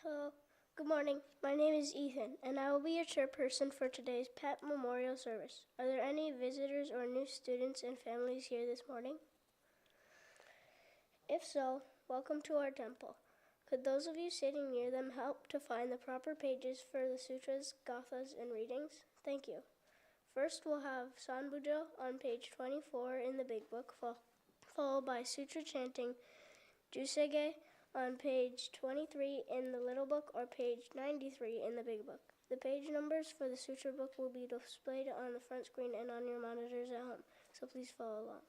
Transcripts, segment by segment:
Hello. Good morning. My name is Ethan, and I will be your chairperson for today's Pet Memorial Service. Are there any visitors or new students and families here this morning? If so, welcome to our temple. Could those of you sitting near them help to find the proper pages for the sutras, gathas, and readings? Thank you. First, we'll have Sambujo on page 24 in the Big Book, followed by sutra chanting, Juseige on page 23 in the Little Book or page 93 in the Big Book. The page numbers for the sutra book will be displayed on the front screen and on your monitors at home, so please follow along.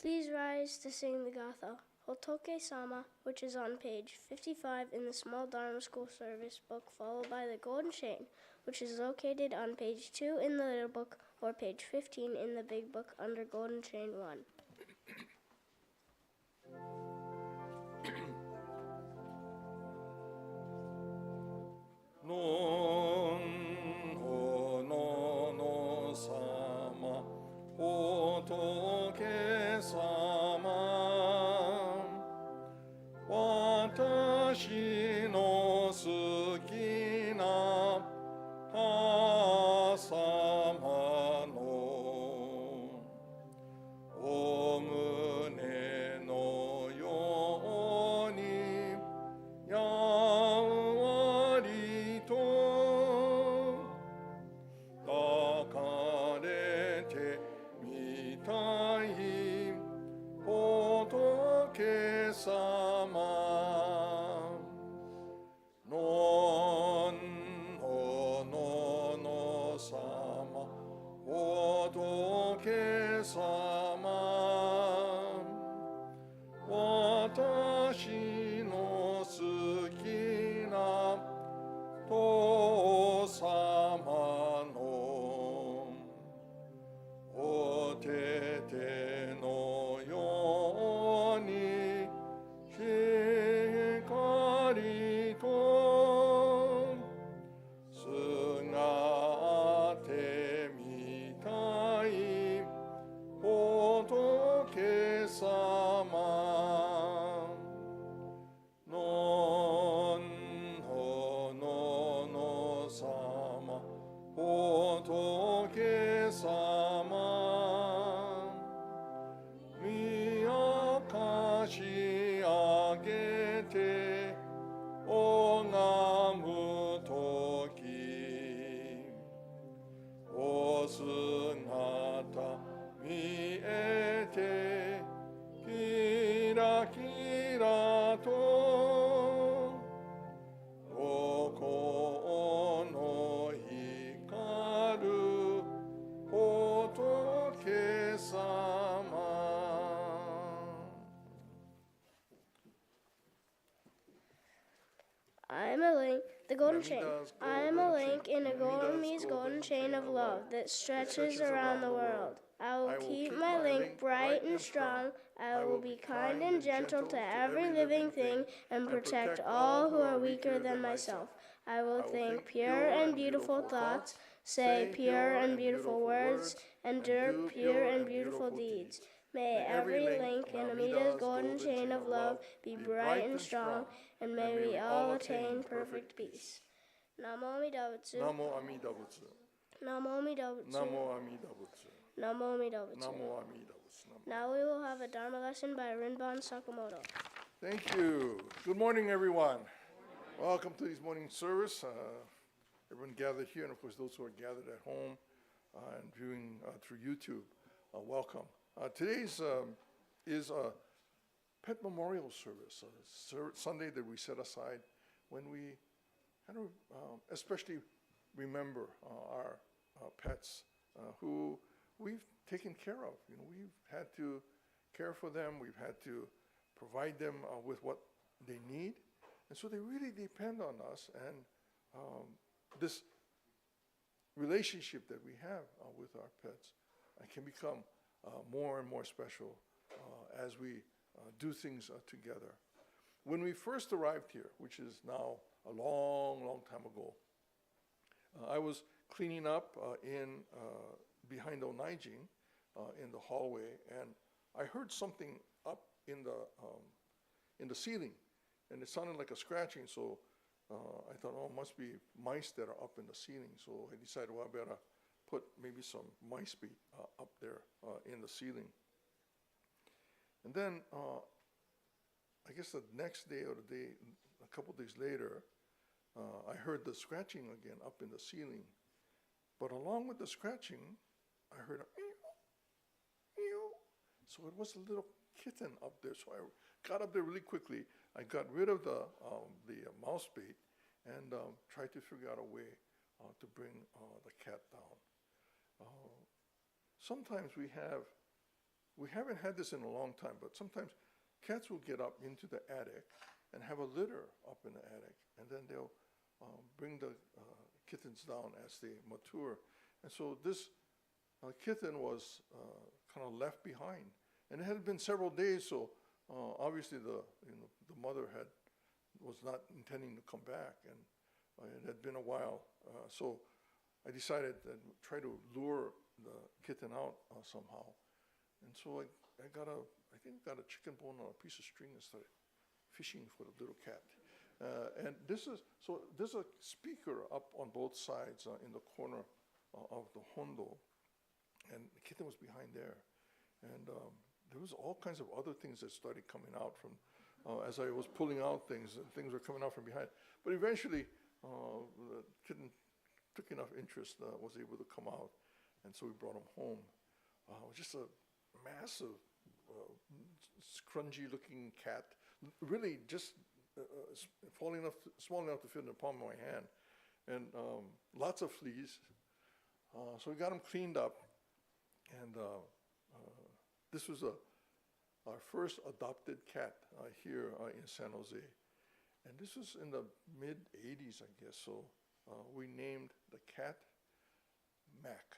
Please rise to sing the Gatha, Hotoke-sama, which is on page 55 in the small Dharma school service book, followed by the Golden Chain, which is located on page 2 in the little book, or page 15 in the big book under Golden Chain 1. I am a link in a Burmese golden chain of love that stretches around the world. I will keep my link bright and strong. I will be kind and gentle to every living thing and protect all who are weaker than myself. I will think pure and beautiful thoughts, say pure and beautiful words, and do pure and beautiful deeds. May every link in Amida's golden chain of love be bright and strong, and may we all attain perfect peace. Namo Amida Butsu. Namo Amida Butsu. Namo Amida Butsu. Namo Amida Butsu. Namo Amida Butsu. Namo Amida Butsu. Now we will have a Dharma lesson by Rinban Sakamoto. Thank you. Good morning, everyone. Welcome to this morning service. Everyone gathered here, and of course those who are gathered at home and viewing through YouTube, welcome. Today's is a pet memorial service, a Sunday that we set aside when we kind of especially remember our pets who we've taken care of. You know, we've had to care for them. We've had to provide them with what they need, and so they really depend on us. And this relationship that we have with our pets can become more and more special as we do things together. When we first arrived here, which is now a long, long time ago, I was cleaning up behind Onaijin in the hallway, and I heard something up in the ceiling, and it sounded like a scratching. So I thought, oh, it must be mice that are up in the ceiling. So I decided, well, I better put maybe some mice bait up there in the ceiling. And then I guess the next day or a couple days later, I heard the scratching again up in the ceiling. But along with the scratching, I heard a meow, meow. So it was a little kitten up there. So I got up there really quickly. I got rid of the mouse bait and tried to figure out a way to bring the cat down. Sometimes we have we haven't had this in a long time, but sometimes cats will get up into the attic and have a litter up in the attic, and then they'll bring the kittens down as they mature. And so this kitten was kind of left behind, and it had been several days. So obviously the mother was not intending to come back, and it had been a while. So I decided to try to lure the kitten out somehow, and so I think I got a chicken bone on a piece of string and started fishing for the little cat. And there's a speaker up on both sides in the corner of the hondo, and the kitten was behind there. And there was all kinds of other things that started coming out from, as I was pulling out things were coming out from behind. But eventually, the kitten took enough interest, was able to come out, and so we brought him home. It was just a massive, scrungy-looking cat, really just small enough to fit in the palm of my hand, and lots of fleas. So we got him cleaned up, and this was our first adopted cat here in San Jose. And this was in the mid-'80s, I guess, so we named the cat Mac,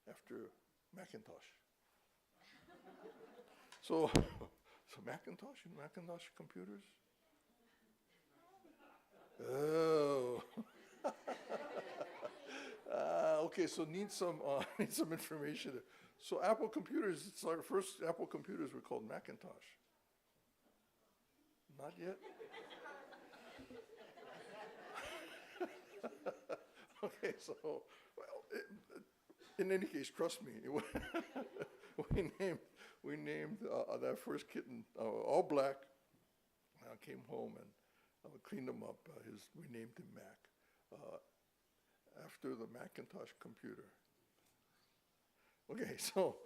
after Macintosh. So Macintosh, you know Macintosh computers? Oh. Okay, so need some information. So Apple computers, it's our first Apple computers were called Macintosh. Not yet? Okay, so, well, in any case, trust me, we named that first kitten all black. Came home and cleaned him up. We named him Mac, after the Macintosh computer. Okay, so,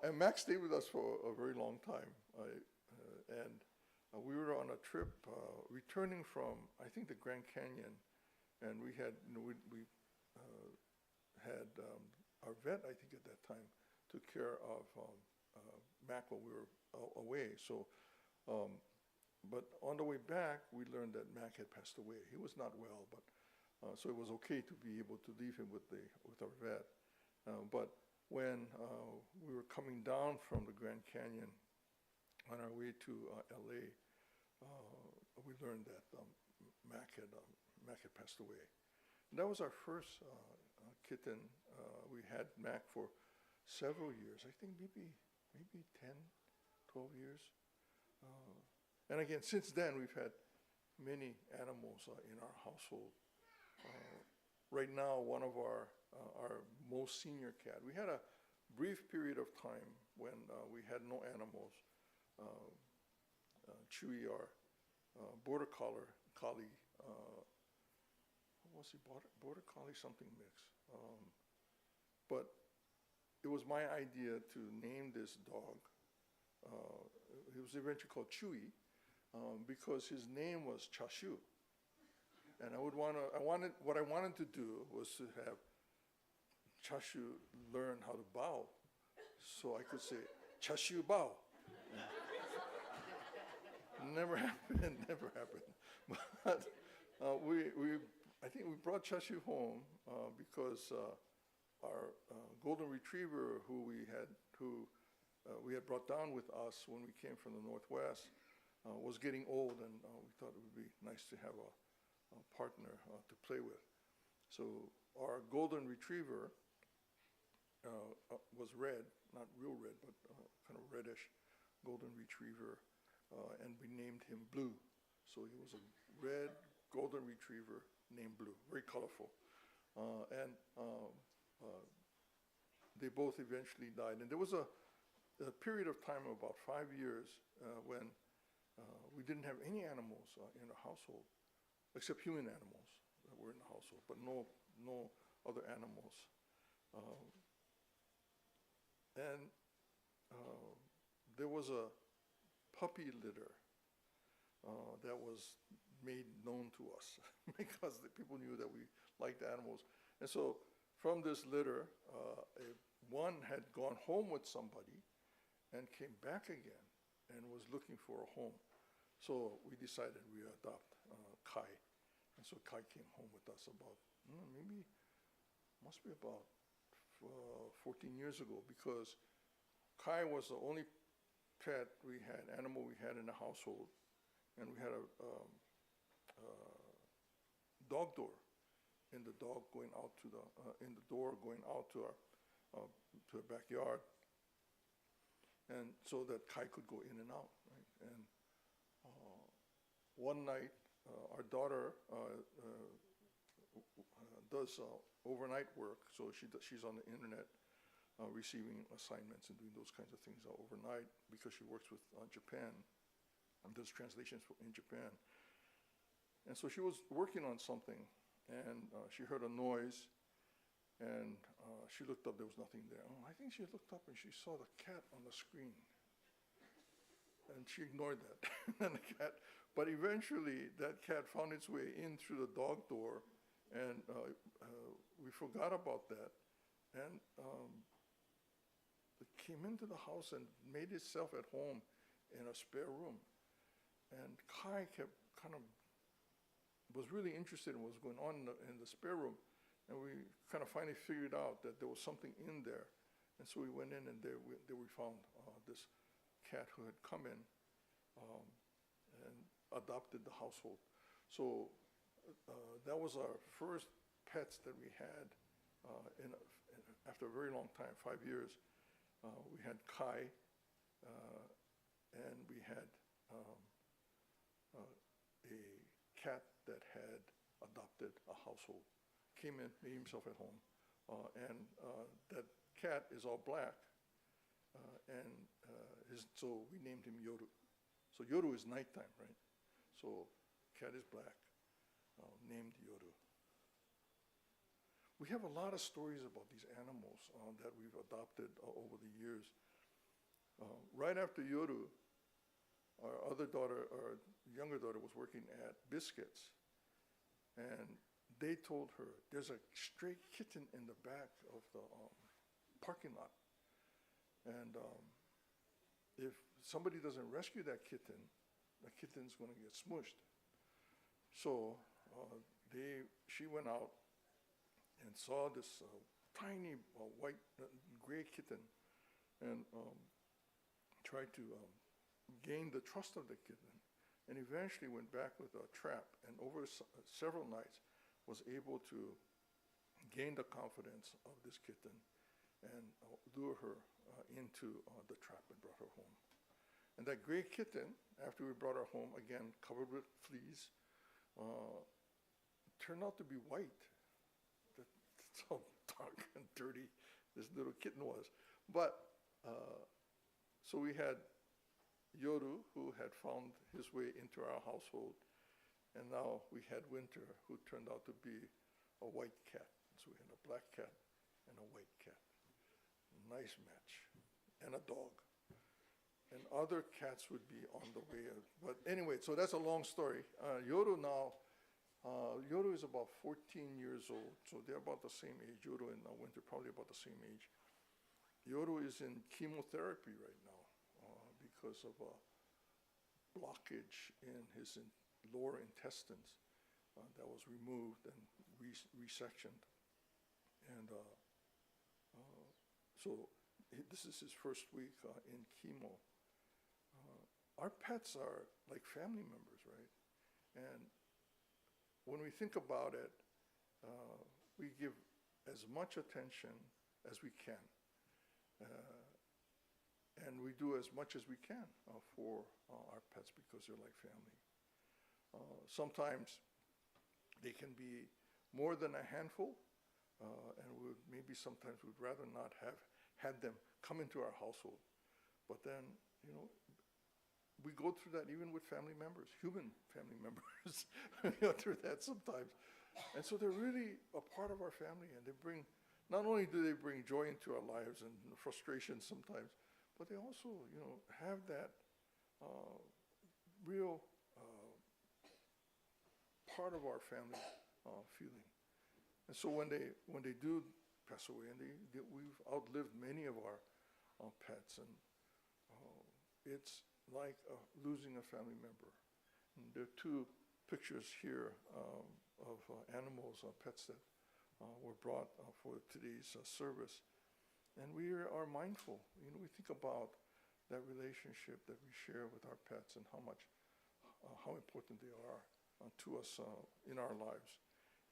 and Mac stayed with us for a very long time. And we were on a trip returning from, I think, the Grand Canyon. And we had, we had our vet, I think at that time, took care of Mac while we were away. So, but on the way back, we learned that Mac had passed away. He was not well, but so it was okay to be able to leave him with our vet. But when we were coming down from the Grand Canyon on our way to LA, we learned that Mac had passed away. And that was our first kitten. We had Mac for several years. I think maybe 10, 12 years. And again, since then, we've had many animals in our household. Right now, one of our most senior cat, we had a brief period of time when we had no animals. Chewy, our border collie, what was he, border collie something mix. But it was my idea to name this dog. He was eventually called Chewy because his name was Chashu. And what I wanted to do was to have Chashu learn how to bow, so I could say, Chashu bow. Never happened. But I think we brought Chashu home because our golden retriever, who we had brought down with us when we came from the Northwest, was getting old, and we thought it would be nice to have a partner to play with. So our golden retriever was red, not real red, but kind of reddish golden retriever, and we named him Blue. So he was a red golden retriever named Blue, very colorful. And they both eventually died. And there was a period of time of about 5 years when we didn't have any animals in the household, except human animals that were in the household, but no other animals. And there was a puppy litter that was made known to us because the people knew that we liked animals. And so from this litter, one had gone home with somebody, and came back again and was looking for a home. So we decided we adopt Kai. And so Kai came home with us about, maybe, must be about 14 years ago, because Kai was the only animal we had in the household. And we had a dog door in the door going out to our backyard. And so that Kai could go in and out, right? And one night, our daughter does overnight work, so she's on the internet receiving assignments and doing those kinds of things overnight because she works with Japan and does translations in Japan. And so she was working on something, and she heard a noise, and she looked up, there was nothing there. I think she looked up and she saw the cat on the screen. And she ignored that, and the cat. But eventually, that cat found its way in through the dog door, and we forgot about that. And it came into the house and made itself at home in a spare room. And Kai was really interested in what was going on in the spare room. And we kind of finally figured out that there was something in there. And so we went in, and there we found this cat who had come in and adopted the household. So that was our first pets that we had after a very long time, 5 years. We had Kai, and we had a cat that had adopted a household, came in, made himself at home, and that cat is all black, so we named him Yoru. So Yoru is nighttime, right? So cat is black, named Yoru. We have a lot of stories about these animals that we've adopted over the years. Right after Yoru, our younger daughter was working at Biscuits, and they told her, there's a stray kitten in the back of the parking lot. And if somebody doesn't rescue that kitten's going to get smushed. So she went out and saw this tiny gray kitten, and tried to gain the trust of the kitten, and eventually went back with a trap, and over several nights was able to gain the confidence of this kitten and lure her into the trap and brought her home. And that gray kitten, after we brought her home, again covered with fleas, turned out to be white. That's how dark and dirty this little kitten was. But so we had Yoru, who had found his way into our household, and now we had Winter, who turned out to be a white cat. So we had a black cat and a white cat. Nice match. And a dog. And other cats would be on the way. But anyway, so that's a long story. Yoru is about 14 years old, so they're about the same age. Yoru and Winter probably about the same age. Yoru is in chemotherapy right now because of a blockage in his lower intestines that was removed and resectioned. And so this is his first week in chemo. Our pets are like family members, right? And when we think about it, we give as much attention as we can. And we do as much as we can for our pets because they're like family. Sometimes they can be more than a handful, and maybe sometimes we'd rather not have had them come into our household. But then, we go through that even with family members, human family members. We go through that sometimes. And so they're really a part of our family, and not only do they bring joy into our lives and frustration sometimes, but they also, have that real part of our family feeling. And so when they do pass away, and we've outlived many of our pets, and it's like losing a family member. And there are two pictures here of animals, pets that were brought for today's service. And we are mindful, we think about that relationship that we share with our pets and how important they are to us in our lives,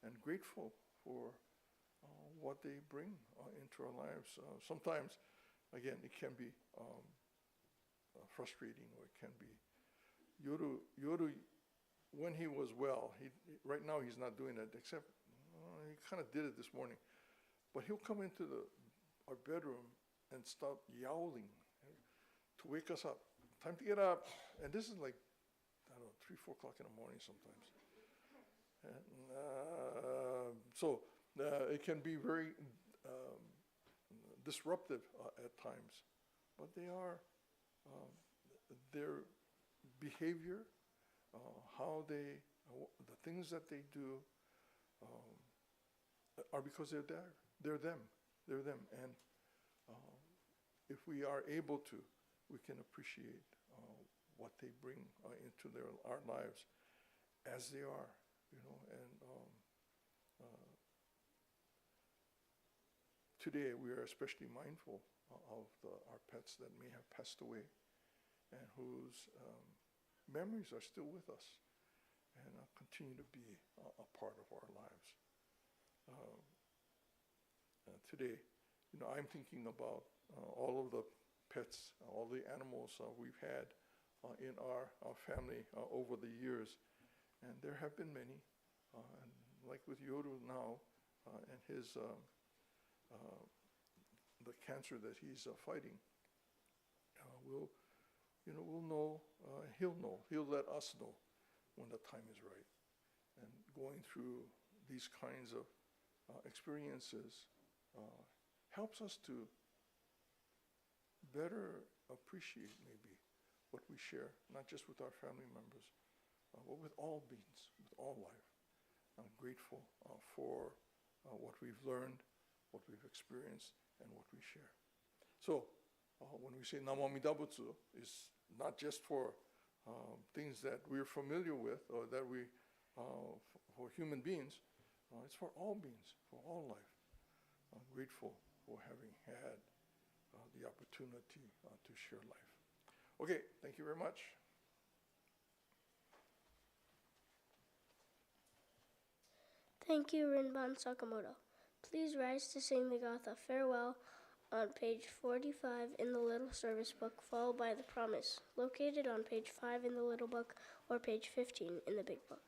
and grateful for what they bring into our lives. Sometimes, again, it can be frustrating, or it can be. Yoru, when he was well, right now he's not doing it, except he kind of did it this morning, but he'll come into our bedroom and start yowling to wake us up. Time to get up. And this is like, I don't know, 3, 4 o'clock in the morning sometimes. And, so it can be very disruptive at times, but their behavior, the things that they do are because they're there. They're them. And if we are able to, we can appreciate what they bring into our lives as they are, and today we are especially mindful of our pets that may have passed away and whose memories are still with us and continue to be a part of our lives. Today, I'm thinking about all of the pets, all the animals we've had in our family over the years, and there have been many. And like with Yoru now, and his the cancer that he's fighting, we'll know. He'll let us know when the time is right. And going through these kinds of experiences helps us to better appreciate maybe what we share, not just with our family members, but with all beings, with all life. I'm grateful for what we've learned, what we've experienced, and what we share. So when we say Namo Amida Butsu, it's not just for things that we're familiar with or that for human beings, it's for all beings, for all life. I'm grateful for having had the opportunity to share life. Okay, thank you very much. Thank you, Rinban Sakamoto. Please rise to sing the Gatha Farewell on page 45 in the Little Service Book, followed by the Promise, located on page 5 in the Little Book or page 15 in the Big Book.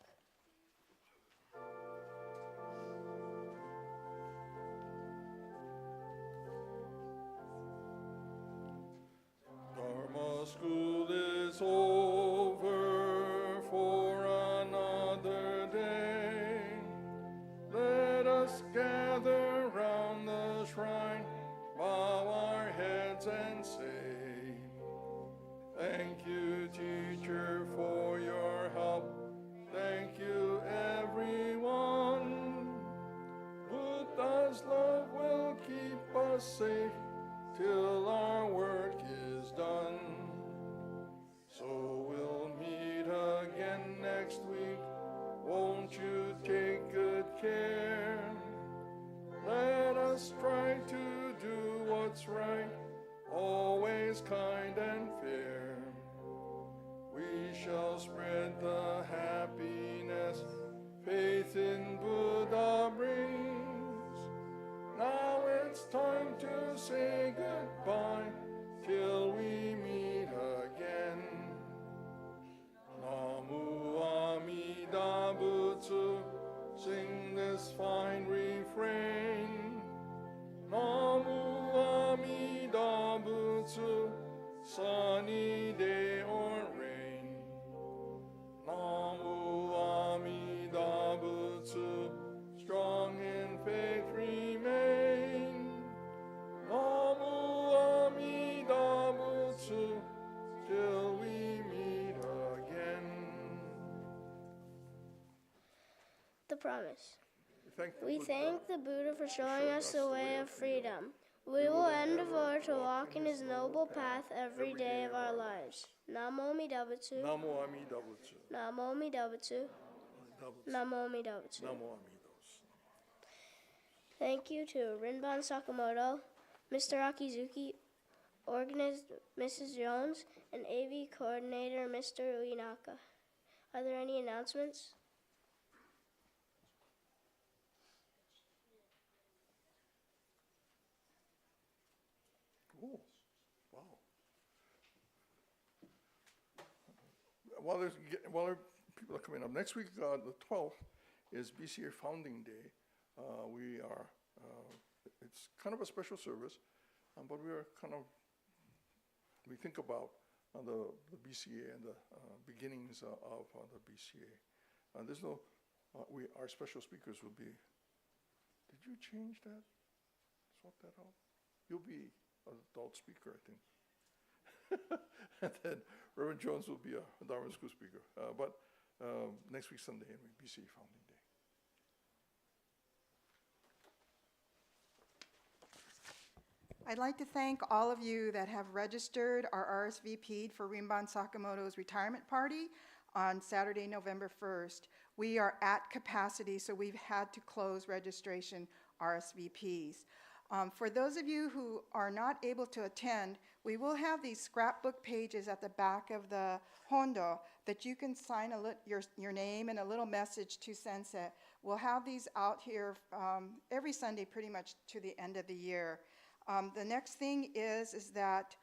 Dharma school is over for another day. Let us gather round the shrine, bow our heads and say, thank you, teacher, for your help. Thank you, everyone. Buddha's love will keep us safe till our work is done. So we'll meet again next week. Won't you take good care? Let us try to do what's right, always kind and fair. We shall spread the happiness faith in Buddha brings. Now it's time to say goodbye till we meet again. Namu Amida Butsu, sing this fine refrain. Namu Amida Butsu, sunny day or rain. Namu Amida Butsu, strong in faith remain. Namu Amida Butsu, till we meet again. The Promise. We We thank the Buddha for showing us the way of freedom. We will endeavor to walk in his noble path every day of our lives. Namo Amida Butsu. Namo Amida Butsu. Namo Amida Butsu. Namo Amida Butsu. Namo Amida Butsu. Thank you to Rinban Sakamoto, Mr. Akizuki, Organist Mrs. Jones, and AV Coordinator Mr. Uenaka. Are there any announcements? Cool. Wow. While people are coming up, next week, the 12th, is BCA Founding Day. It's kind of a special service, but we think about the BCA and the beginnings of the BCA. Our special speakers will be, did you change that? Swap that out? You'll be an adult speaker, I think. And then Reverend Jones will be a Dharma school speaker. But next week, Sunday, and BCA Founding Day. I'd like to thank all of you that have registered or RSVP'd for Rinban Sakamoto's retirement party on Saturday, November 1st. We are at capacity, so we've had to close registration RSVPs. For those of you who are not able to attend, we will have these scrapbook pages at the back of the hondo that you can sign your name and a little message to Sensei. We'll have these out here every Sunday pretty much to the end of the year. The next thing is that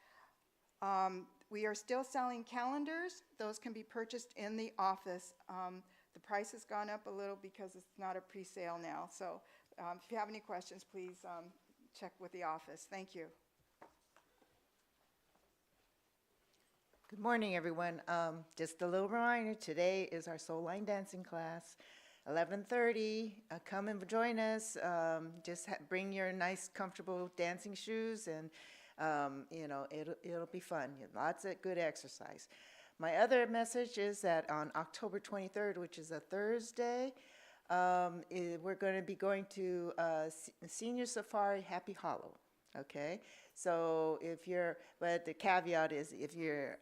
we are still selling calendars. Those can be purchased in the office. The price has gone up a little because it's not a pre-sale now. So if you have any questions, please check with the office. Thank you. Good morning, everyone. Just a little reminder, today is our soul line dancing class, 11:30. Come and join us. Just bring your nice, comfortable dancing shoes, and it'll be fun. Lots of good exercise. My other message is that on October 23rd, which is a Thursday, we're going to be going to Senior Safari Happy Hollow. Okay, so but the caveat is if you're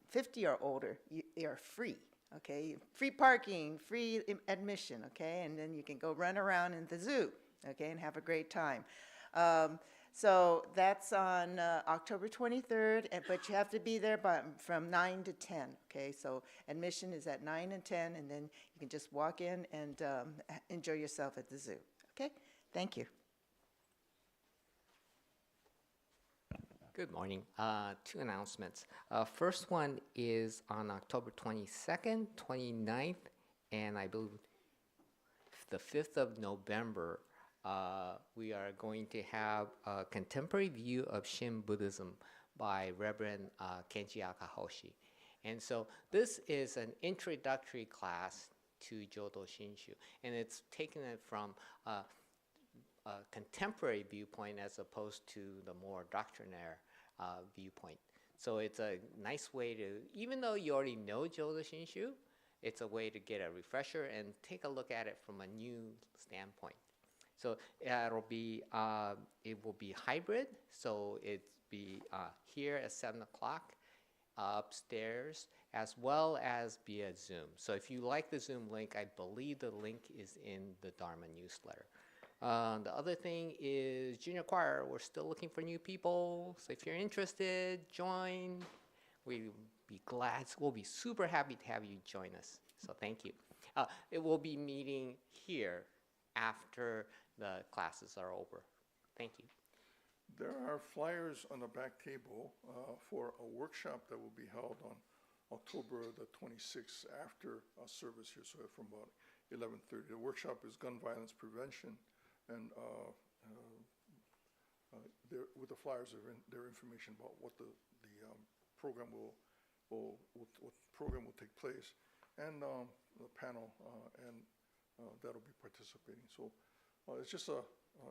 50 or older, you're free. Okay, free parking, free admission. Okay, and then you can go run around in the zoo. Okay, and have a great time. So that's on October 23rd, but you have to be there from 9 to 10. Okay, so admission is at 9 and 10, and then you can just walk in and enjoy yourself at the zoo. Okay, thank you. Good morning. Two announcements. First one is on October 22nd, 29th, and I believe the 5th of November, we are going to have a contemporary view of Shin Buddhism by Reverend Kenji Akahoshi. And so this is an introductory class to Jodo Shinshu, and it's taken it from a contemporary viewpoint as opposed to the more doctrinaire viewpoint. So it's a nice way to, even though you already know Jodo Shinshu, it's a way to get a refresher and take a look at it from a new standpoint. So it will be hybrid. So it'll be here at 7 o'clock upstairs, as well as via Zoom. So if you like the Zoom link, I believe the link is in the Dharma newsletter. The other thing is junior choir. We're still looking for new people. So if you're interested, join. We'll be super happy to have you join us. So thank you. It will be meeting here after the classes are over. Thank you. There are flyers on the back table for a workshop that will be held on October the 26th after a service here, so from about 11:30. The workshop is gun violence prevention, and with the flyers, there are information about what the program what program will take place, and the panel that'll be participating. So it's just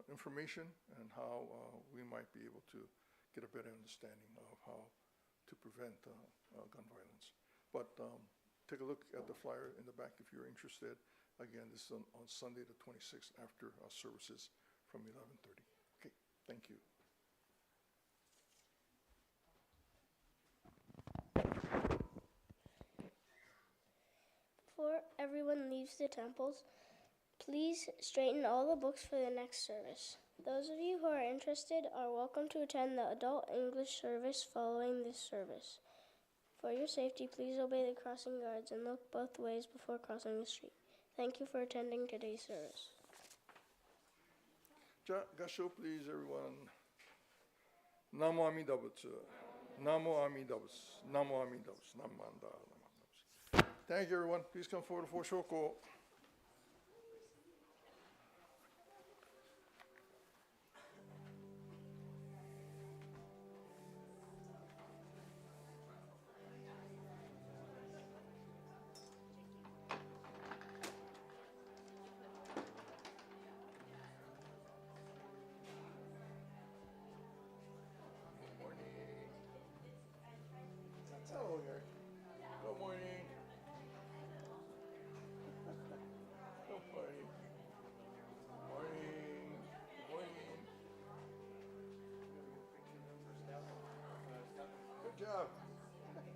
information and how we might be able to get a better understanding of how to prevent gun violence. But take a look at the flyer in the back if you're interested. Again, this is on Sunday the 26th after services from 11:30. Okay, thank you. Before everyone leaves the temples, please straighten all the books for the next service. Those of you who are interested are welcome to attend the adult English service following this service. For your safety, please obey the crossing guards and look both ways before crossing the street. Thank you for attending today's service. Gassho, please, everyone. Namo Amida Butsu. Namo Amida Butsu. Namo Amida Butsu. Namanda. Thank you, everyone. Please come forward for shoko. Hello there. Good morning. Good morning. Morning. Morning. Good job. The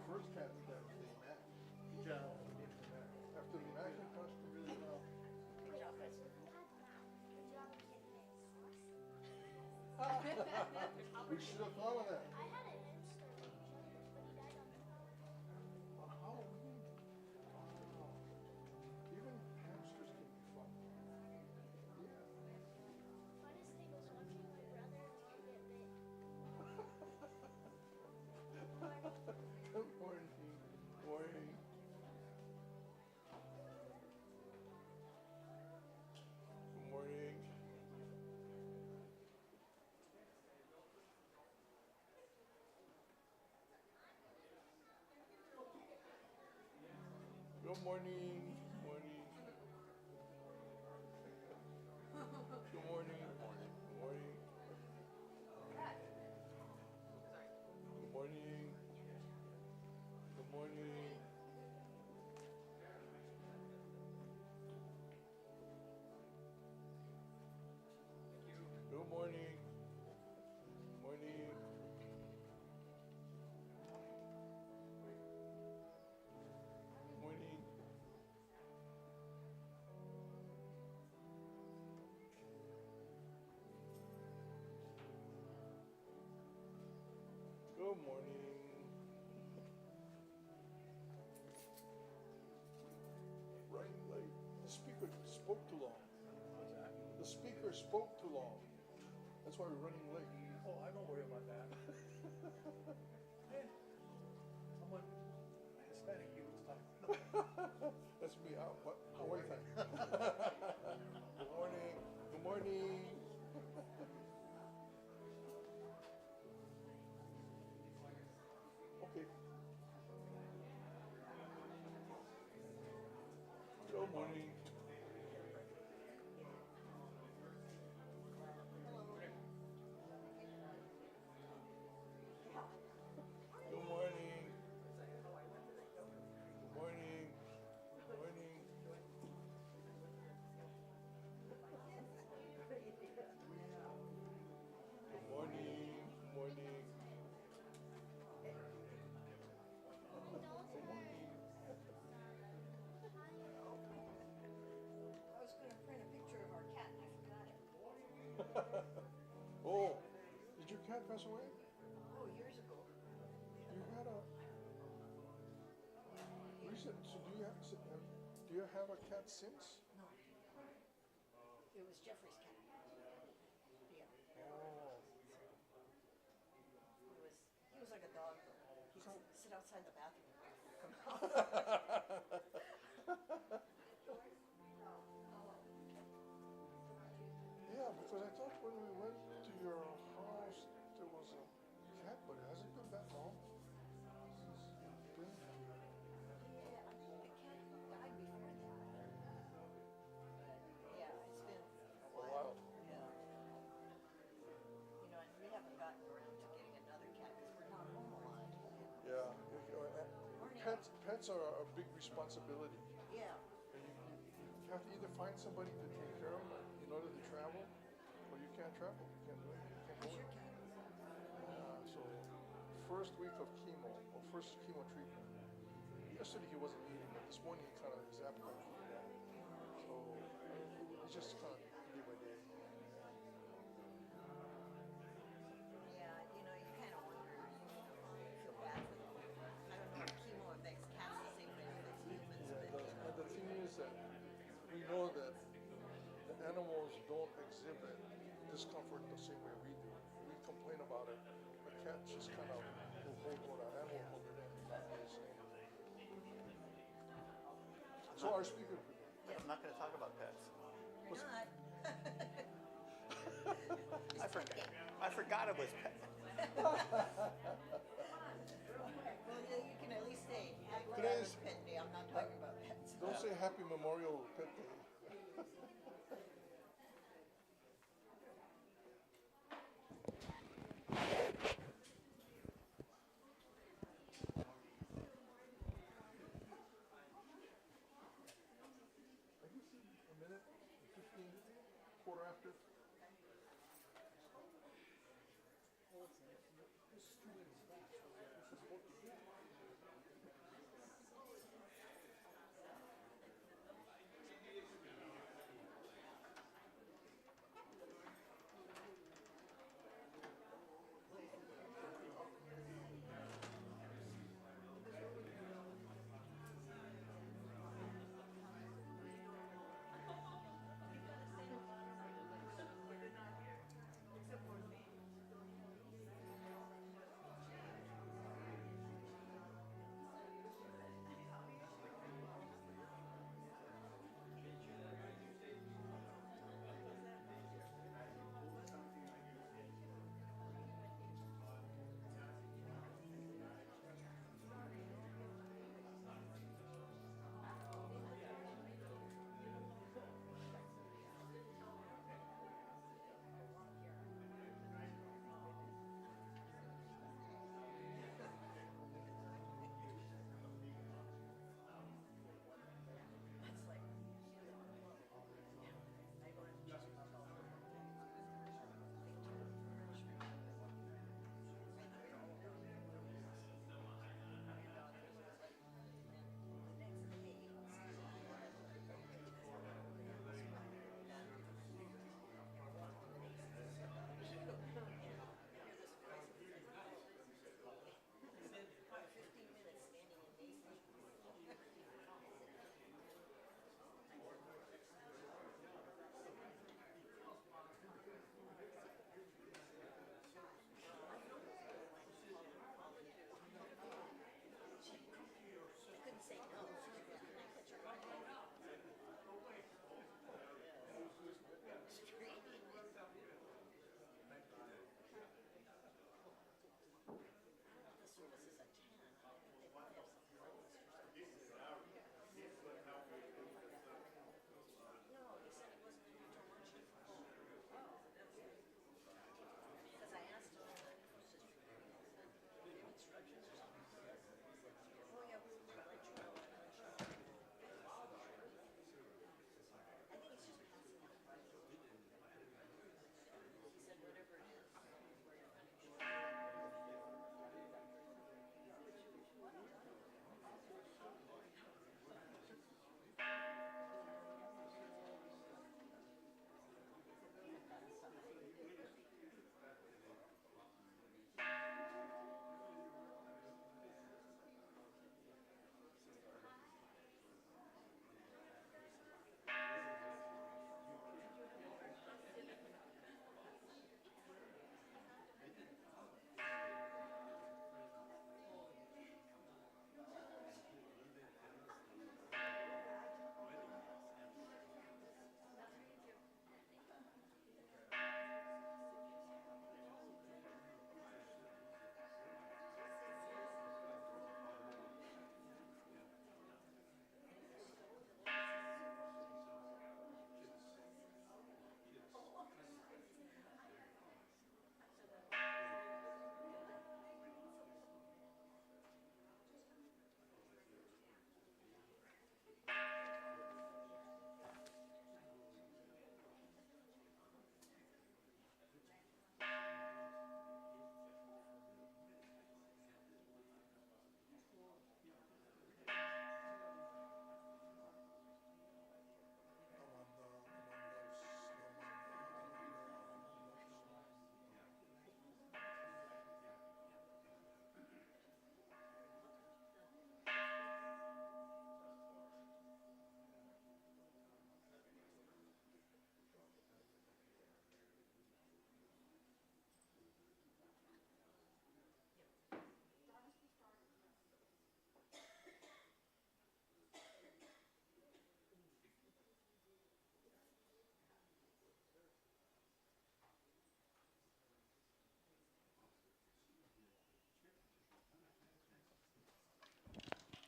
first cat that was the match. After the match, it cost really well. We should have thought of that. I had an hamster, but he died on On Halloween. Even hamsters can be fun. Yeah. Funnest thing was watching my brother get bit. Good morning. Morning. Good morning. Good morning. Morning. Good morning. Morning. Morning. Good morning. Good morning. Good morning. Morning. Morning. Good morning. Running late. The speaker spoke too long. What's that? The speaker spoke too long. That's why we're running late. Oh, I don't worry about that. Someone Hispanic he was talking. That's me. How are you? Good morning. Good morning. Okay. Good morning. Good morning. Good morning. Good morning. Good morning. Morning. I was going to print a picture of our cat and I forgot it. Oh, did your cat pass away? Oh, years ago. You had a recent. So do you have a cat since? No. It was Jeffrey's cat. Yeah. Oh. He was like a dog though. He'd sit outside the bathroom and wait for you to come out. Yeah, because I thought when we went to your house there was a cat, but it hasn't been that long. It's been- Yeah, I think the cat died before that. But yeah, it's been a while. Yeah. You know, and we haven't gotten around to getting another cat because we're not home a lot. Yeah. Pets are a big responsibility. Yeah. And you have to either find somebody to take care of them, in order to travel, well, you can't travel. You can't do anything. You can't go anywhere. So, first week of chemo, or first chemo treatment. Yesterday he wasn't eating, but this morning he kind of his appetite came back. So, it's just kind of day by day. Yeah, you know, you kind of wonder, you feel bad for them. I don't know if chemo affects cats the same way it affects humans, Yeah, but it does. you know. And the thing is that we know that the animals don't exhibit discomfort the same way we do. We complain about it. The cat just kind of will hold an animal will hold it in. Not the same. So our speaker. I'm not going to talk about pets. You're not. I forgot it was pet. Well, you can at least say, I'm glad Today's- it's pet day, I'm not talking about pets. Don't say Happy Memorial Pet Day. I can see a minute, 15, quarter after.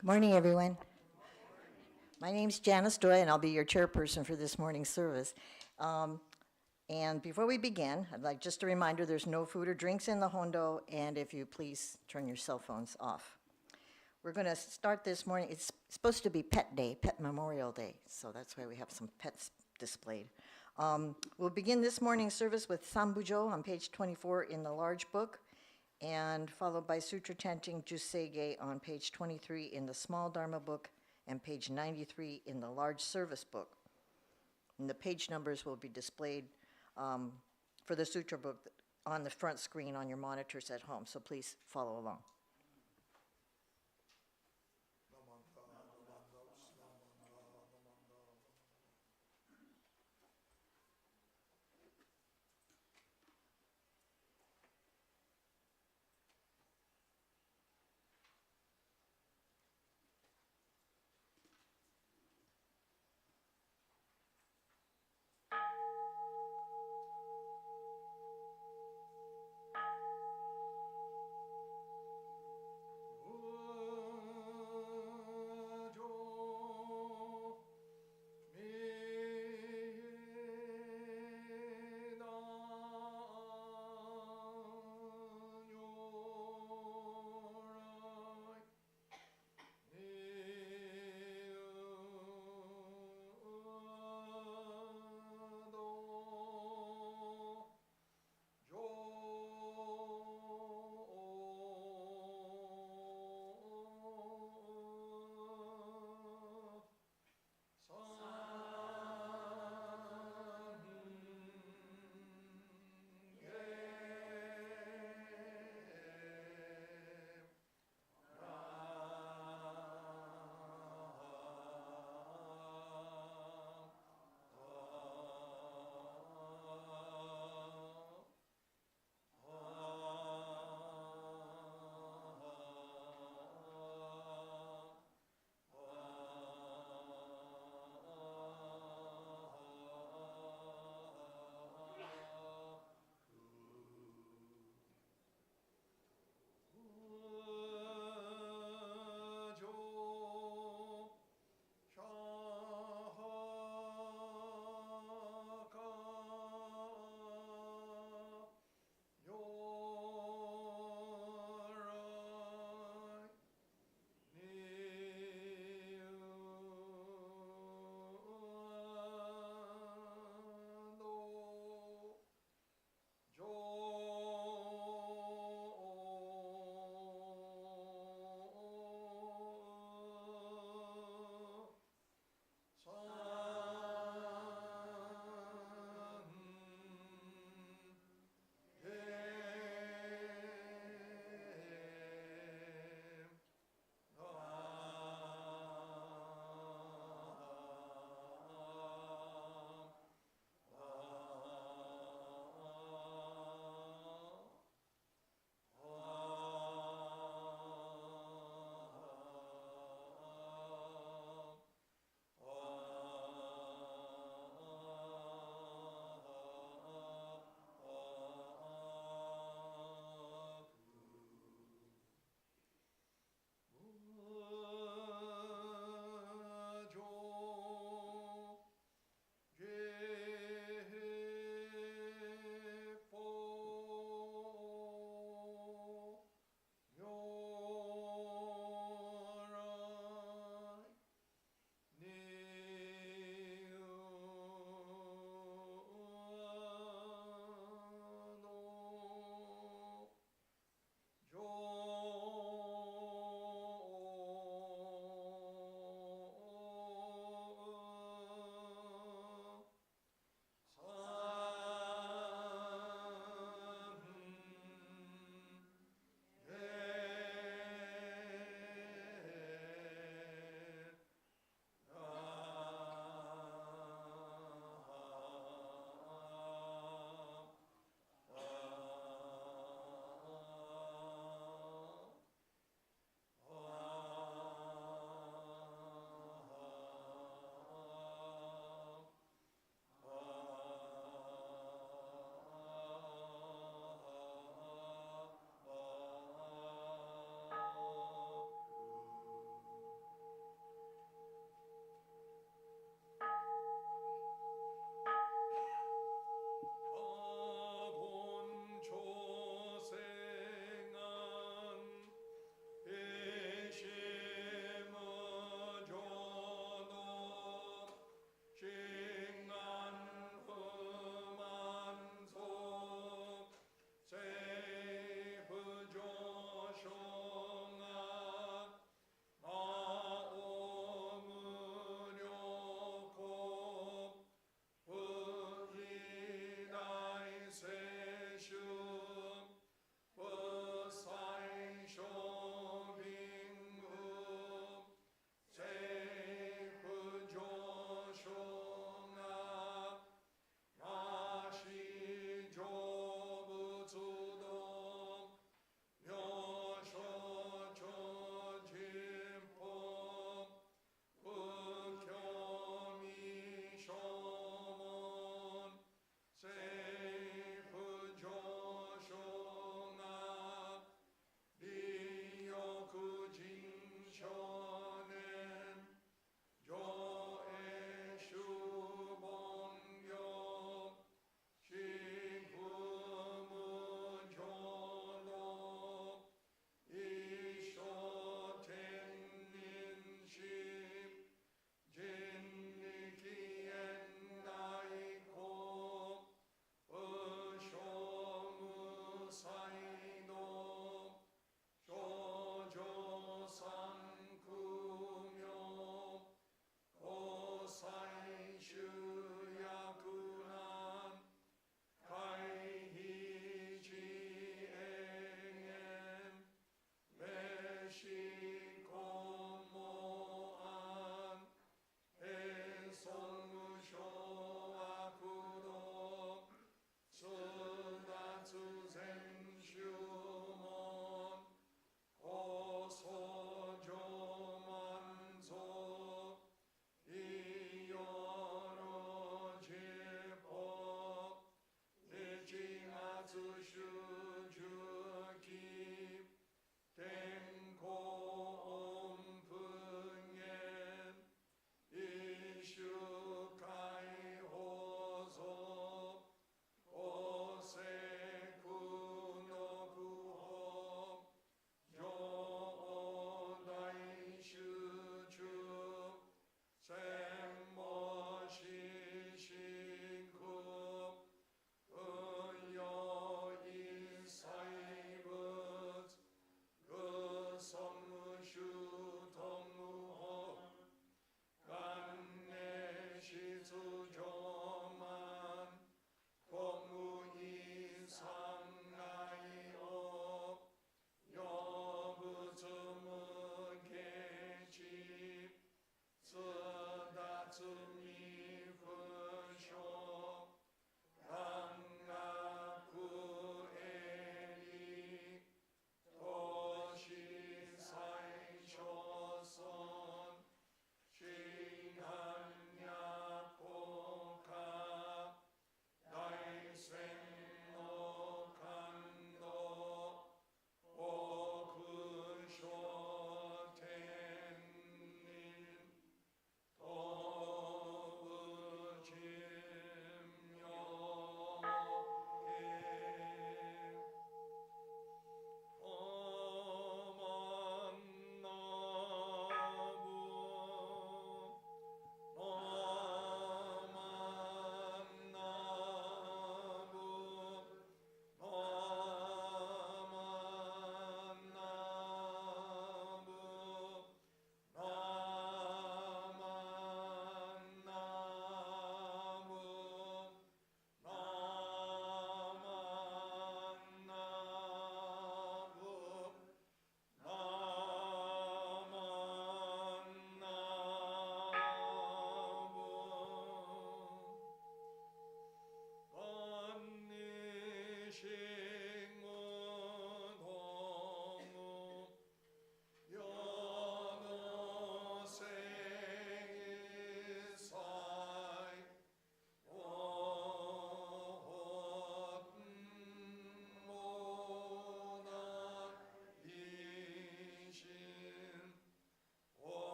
Good morning, everyone. My name's Janice Doi, and I'll be your chairperson for this morning's service. And before we begin, I'd like just a reminder, there's no food or drinks in the Hondo, and if you please turn your cell phones off. We're going to start this morning. It's supposed to be Pet Day, Pet Memorial Day, so that's why we have some pets displayed. We'll begin this morning's service with Sambujo on page 24 in the large book, and followed by Sutra Chanting Juseige on page 23 in the small Dharma book, and page 93 in the large service book. And the page numbers will be displayed for the Sutra book on the front screen on your monitors at home, so please follow along.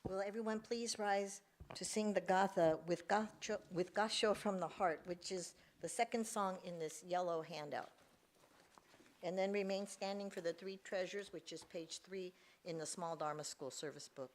Will everyone please rise to sing the Gatha with Gassho from the Heart, which is the second song in this yellow handout. And then remain standing for the three treasures, which is page 3 in the small Dharma School service book.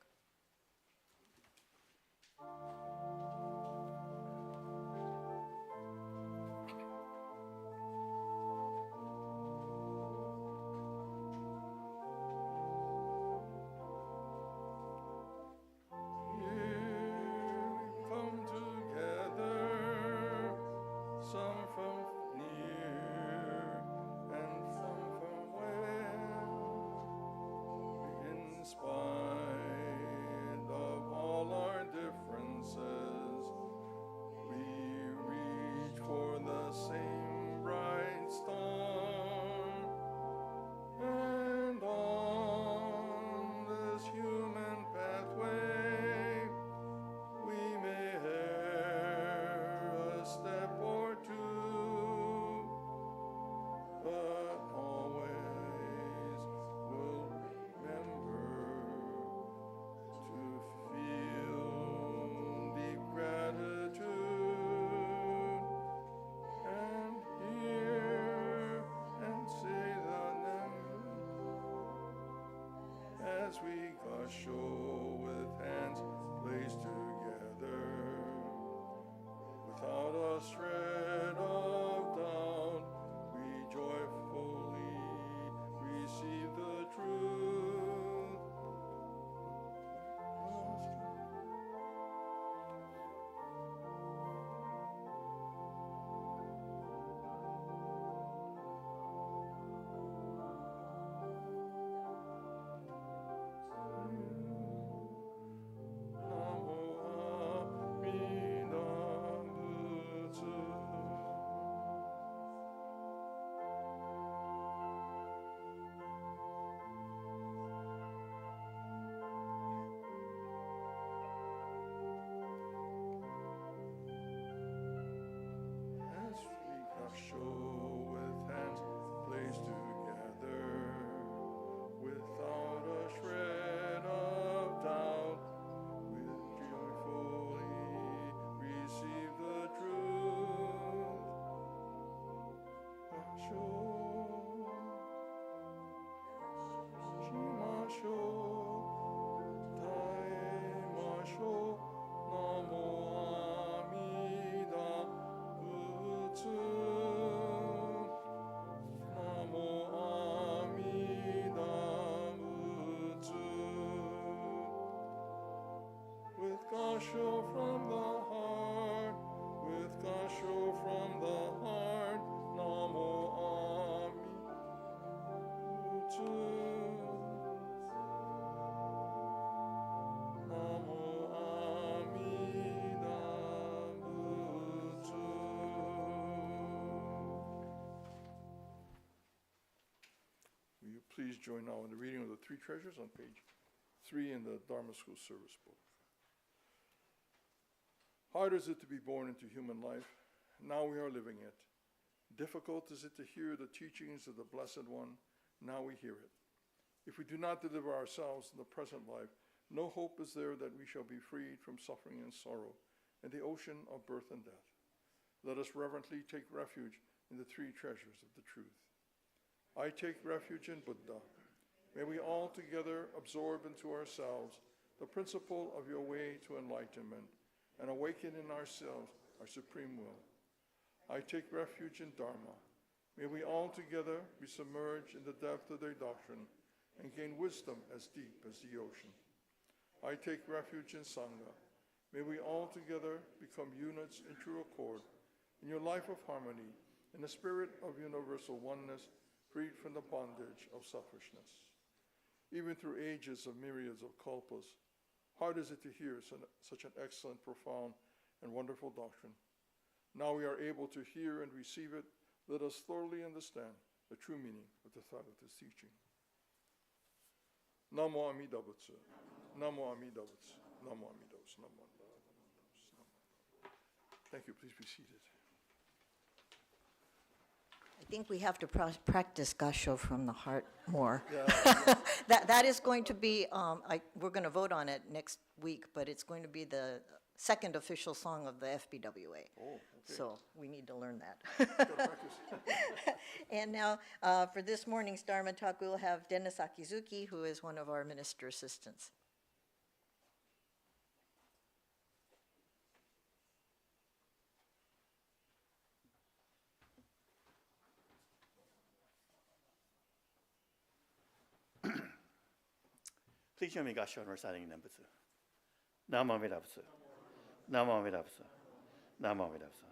As we Gassho with hands placed together, without a shred of doubt, we joyfully receive the truth. Show with hands placed together, without a shred of doubt, we joyfully receive the truth. Gassho, Shimasho, Taimasho, Namo Amida Butsu. Gassho from the heart, with Gassho from the heart, Namo Ami Butsu. Namo Amida Butsu. Will you please join now in the reading of the three treasures on page 3 in the Dharma School service book. Hard is it to be born into human life. Now we are living it. Difficult is it to hear the teachings of the Blessed One. Now we hear it. If we do not deliver ourselves in the present life, no hope is there that we shall be freed from suffering and sorrow and the ocean of birth and death. Let us reverently take refuge in the three treasures of the truth. I take refuge in Buddha. May we all together absorb into ourselves the principle of your way to enlightenment and awaken in ourselves our supreme will. I take refuge in Dharma. May we all together be submerged in the depth of their doctrine and gain wisdom as deep as the ocean. I take refuge in Sangha. May we all together become units in true accord in your life of harmony, in the spirit of universal oneness, freed from the bondage of selfishness. Even through ages of myriads of kalpas, hard is it to hear such an excellent, profound, and wonderful doctrine. Now we are able to hear and receive it. Let us thoroughly understand the true meaning of the thought of this teaching. Namo Amida Butsu. Namo Amida Butsu. Namo Amida Butsu. Namo Amida Butsu. Thank you. Please be seated. I think we have to practice Gassho from the heart more. Yeah, That is going to be, we're going to vote on it next week, but it's going to be the second official song of the FBWA. Oh, okay. So we need to learn that. Gotta practice. And now, for this morning's Dharma talk, we'll have Dennis Akizuki, who is one of our minister assistants. Please join me, Gassho, in reciting Nembutsu. Namo Amida Butsu. Namo Amida Butsu. Namo Amida Butsu.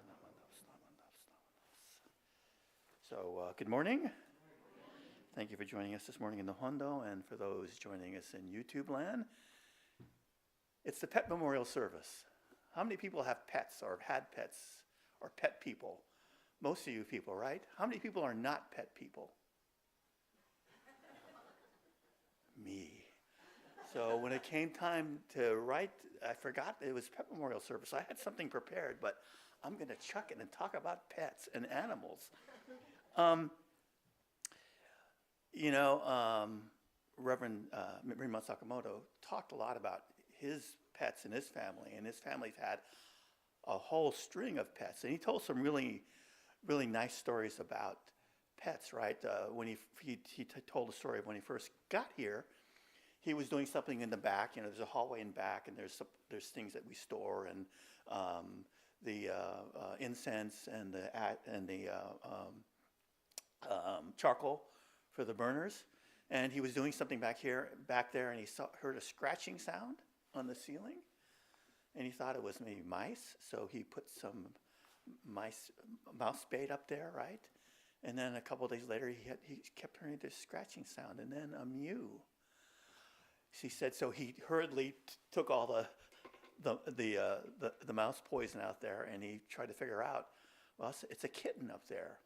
So, good morning. Thank you for joining us this morning in the Hondo, and for those joining us in YouTube land. It's the Pet Memorial Service. How many people have pets or have had pets or pet people? Most of you people, right? How many people are not pet people? Me. So when it came time to write, I forgot it was Pet Memorial Service. I had something prepared, but I'm going to chuck it and talk about pets and animals. Reverend Rinban Sakamoto talked a lot about his pets and his family's had a whole string of pets, and he told some really, really nice stories about pets, right? When he told a story of when he first got here, he was doing something in the back. There's a hallway in back, and there's things that we store, and the incense and the charcoal for the burners. And he was doing something back there, and he heard a scratching sound on the ceiling, and he thought it was maybe mice. So he put some mouse bait up there, right? And then a couple of days later, he kept hearing this scratching sound, and then a mew. She said, so he hurriedly took all the mouse poison out there, and he tried to figure out, well, it's a kitten up there.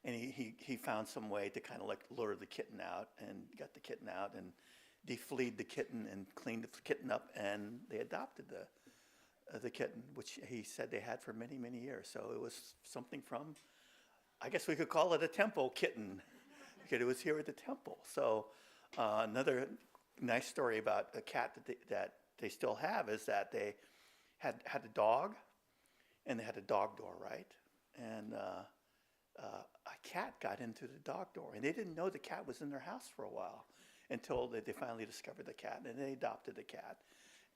And he found some way to kind of like lure the kitten out, and got the kitten out and defleed the kitten and cleaned the kitten up, and they adopted the kitten, which he said they had for many, many years. So it was something from, I guess we could call it a temple kitten, because it was here at the temple. So another nice story about a cat that they still have is that they had a dog, and they had a dog door, right? And a cat got into the dog door, and they didn't know the cat was in their house for a while until they finally discovered the cat, and they adopted the cat.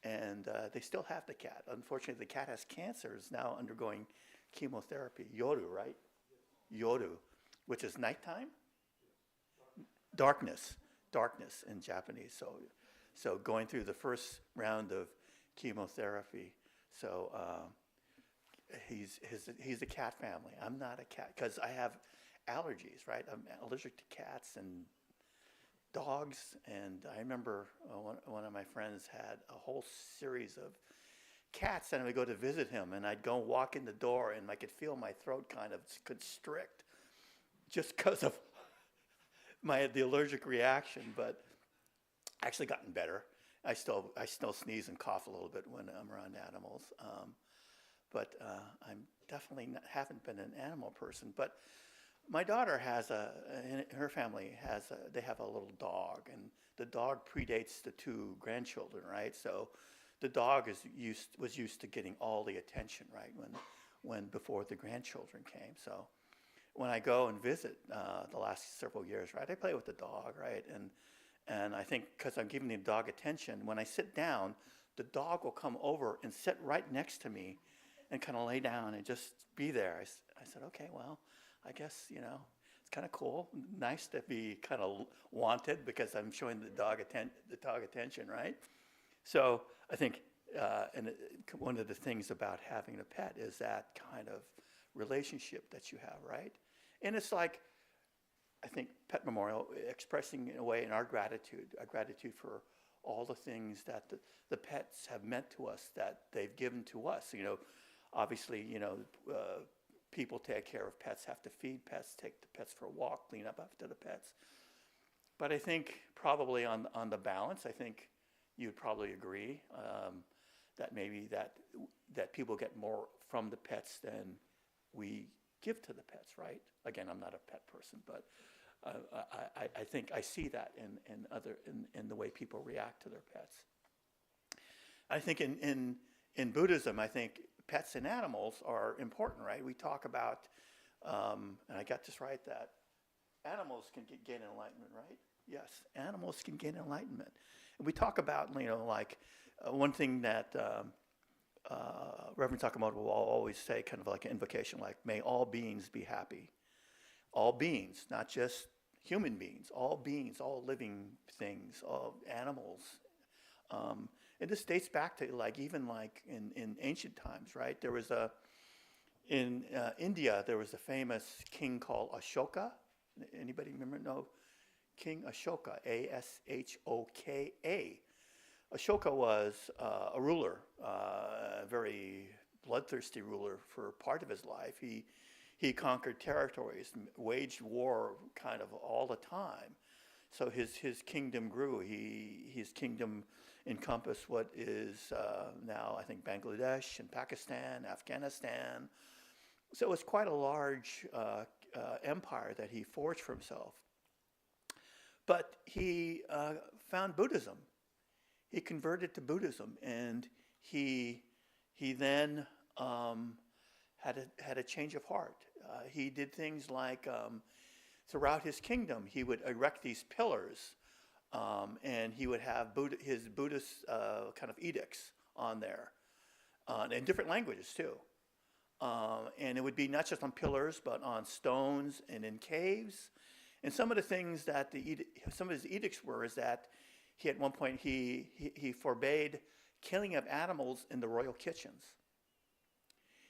And they still have the cat. Unfortunately, the cat has cancer, is now undergoing chemotherapy. Yoru, right? Yoru, which is nighttime? Darkness in Japanese. So going through the first round of chemotherapy. So he's a cat family. I'm not a cat, because I have allergies, right? I'm allergic to cats and dogs. And I remember one of my friends had a whole series of cats, and I would go to visit him, and I'd go walk in the door, and I could feel my throat kind of constrict just because of the allergic reaction. But actually gotten better. I still sneeze and cough a little bit when I'm around animals. But I'm definitely haven't been an animal person. But my daughter her family they have a little dog, and the dog predates the two grandchildren, right? So the dog was used to getting all the attention, right, when before the grandchildren came. So when I go and visit the last several years, right, I play with the dog, right, and I think because I'm giving the dog attention, when I sit down, the dog will come over and sit right next to me and kind of lay down and just be there. I said, okay, well, I guess, it's kind of cool. Nice to be kind of wanted because I'm showing the dog attention, right? So I think one of the things about having a pet is that kind of relationship that you have, right? And it's like, I think Pet Memorial expressing in a way our gratitude for all the things that the pets have meant to us, that they've given to us. Obviously, people take care of pets, have to feed pets, take the pets for a walk, clean up after the pets. But I think probably on the balance, I think you'd probably agree that maybe that people get more from the pets than we give to the pets, right? Again, I'm not a pet person, but I think I see that in the way people react to their pets. I think in Buddhism, I think pets and animals are important, right? We talk about, and I got this right, that animals can gain enlightenment, right? Yes, animals can gain enlightenment. And we talk about, like one thing that Reverend Sakamoto will always say, kind of like an invocation, like, may all beings be happy. All beings, not just human beings, all beings, all living things, all animals. And this dates back to even in ancient times, right? There was in India, there was a famous king called Ashoka. Anybody remember? No? King Ashoka, Ashoka. Ashoka was a ruler, a very bloodthirsty ruler for part of his life. He conquered territories, waged war kind of all the time. So his kingdom grew. His kingdom encompassed what is now, I think, Bangladesh and Pakistan, Afghanistan. So it was quite a large empire that he forged for himself. But he found Buddhism. He converted to Buddhism, and he then had a change of heart. He did things like throughout his kingdom, he would erect these pillars, and he would have his Buddhist kind of edicts on there, in different languages too. And it would be not just on pillars, but on stones and in caves. And some of the things that some of his edicts were is that he, at one point, he forbade killing of animals in the royal kitchens.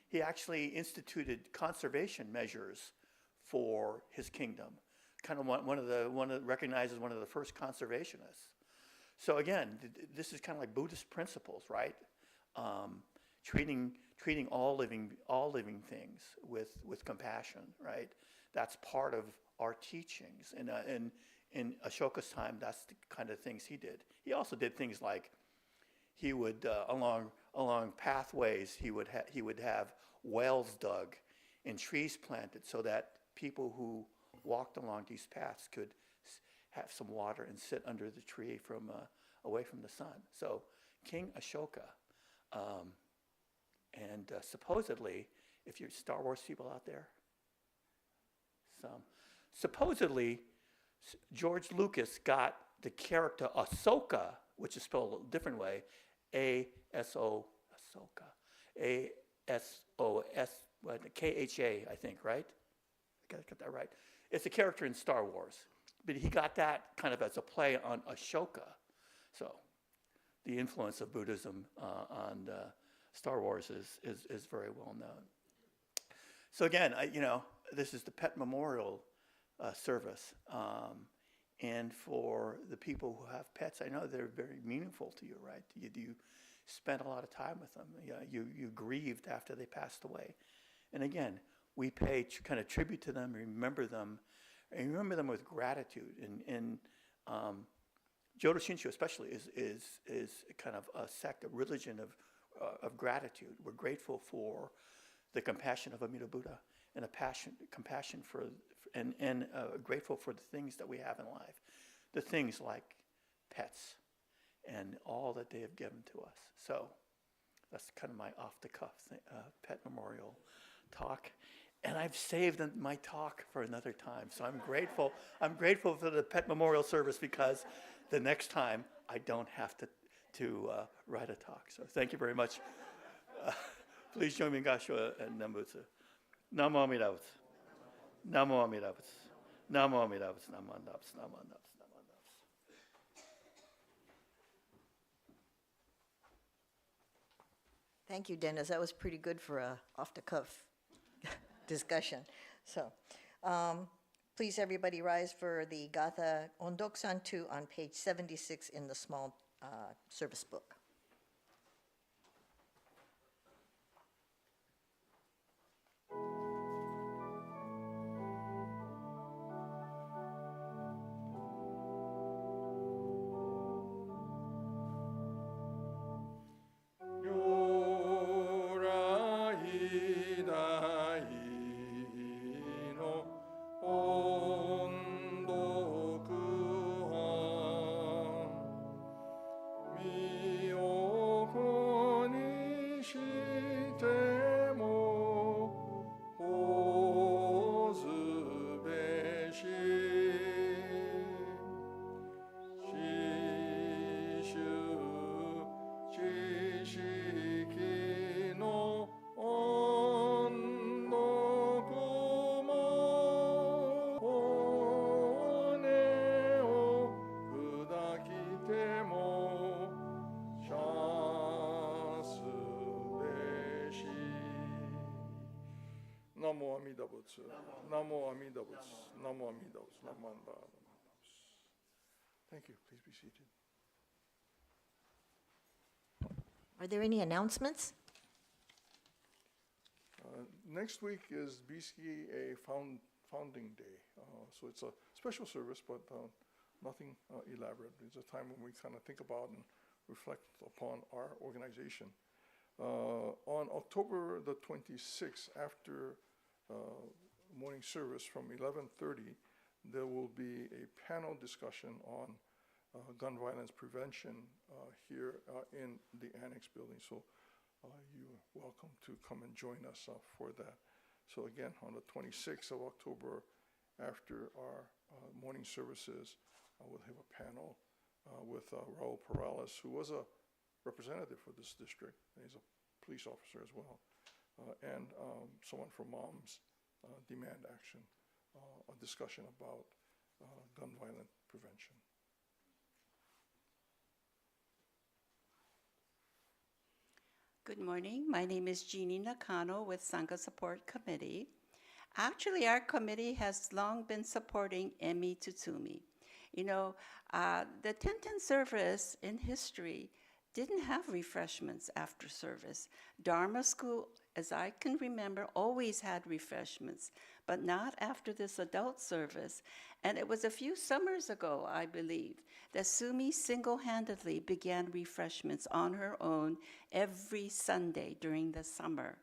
He actually instituted conservation measures for his kingdom. Kind of recognized as one of the first conservationists. So again, this is kind of like Buddhist principles, right? Treating all living things with compassion, right? That's part of our teachings. And in Ashoka's time, that's the kind of things he did. He also did things like he would along pathways he would have wells dug and trees planted so that people who walked along these paths could have some water and sit under the tree from away from the sun. So King Ashoka, and supposedly, if you're Star Wars people out there, supposedly George Lucas got the character Ahsoka, which is spelled a different way, Ahsoka, Kha, I think, right? I gotta get that right. It's a character in Star Wars, but he got that kind of as a play on Ashoka. So the influence of Buddhism on Star Wars is very well known. So again, this is the pet memorial service, and for the people who have pets, I know they're very meaningful to you, right? You spend a lot of time with them. You grieved after they passed away, and again, we pay kind of tribute to them, remember them with gratitude. And Jodo Shinshu especially is kind of a sect, a religion of gratitude. We're grateful for the compassion of Amida Buddha and compassion for and grateful for the things that we have in life, the things like pets and all that they have given to us. So that's kind of my off-the-cuff pet memorial talk. And I've saved my talk for another time. So I'm grateful. I'm grateful for the pet memorial service because the next time I don't have to write a talk. So thank you very much. Please join me in Gassho and Nambutsu. Namo Amida Butsu. Namo Amida Butsu. Namo Amida Butsu. Namo Amida Butsu. Namo Amida Butsu. Namo Amida Butsu. Thank you, Dennis. That was pretty good for a off-the-cuff discussion. So, please everybody rise for the Gatha Ondokusan II on page 76 in the small service book. Namo Amida Butsu. Namo Amida Butsu. Namo Amida Butsu. Namo Amida Butsu. Thank you. Please be seated. Are there any announcements? Next week is BCA Founding Day. So it's a special service, but nothing elaborate. It's a time when we kind of think about and reflect upon our organization. On October the 26th, after morning service from 11:30, there will be a panel discussion on gun violence prevention here in the Annex building. So you're welcome to come and join us for that. So again, on the 26th of October, after our morning services, we'll have a panel with Raul Perales, who was a representative for this district. He's a police officer as well, and someone from Moms Demand Action, a discussion about gun violence prevention. Good morning. My name is Jeannie Nakano with Sangha Support Committee. Actually, our committee has long been supporting Emi Tsutsumi. You know, the Tenten service in history didn't have refreshments after service. Dharma school, as I can remember, always had refreshments, but not after this adult service. And it was a few summers ago, I believe, that Sumi single-handedly began refreshments on her own every Sunday during the summer.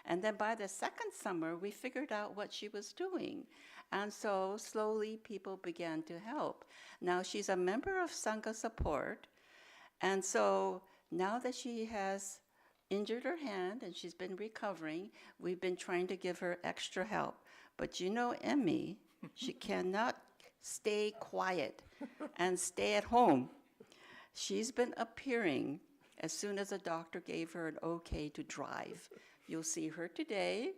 And then by the second summer, we figured out what she was doing. And so slowly people began to help. Now she's a member of Sangha Support. And so now that she has injured her hand and she's been recovering, we've been trying to give her extra help. But you know Emmy, she cannot stay quiet and stay at home. She's been appearing as soon as the doctor gave her an okay to drive. You'll see her today,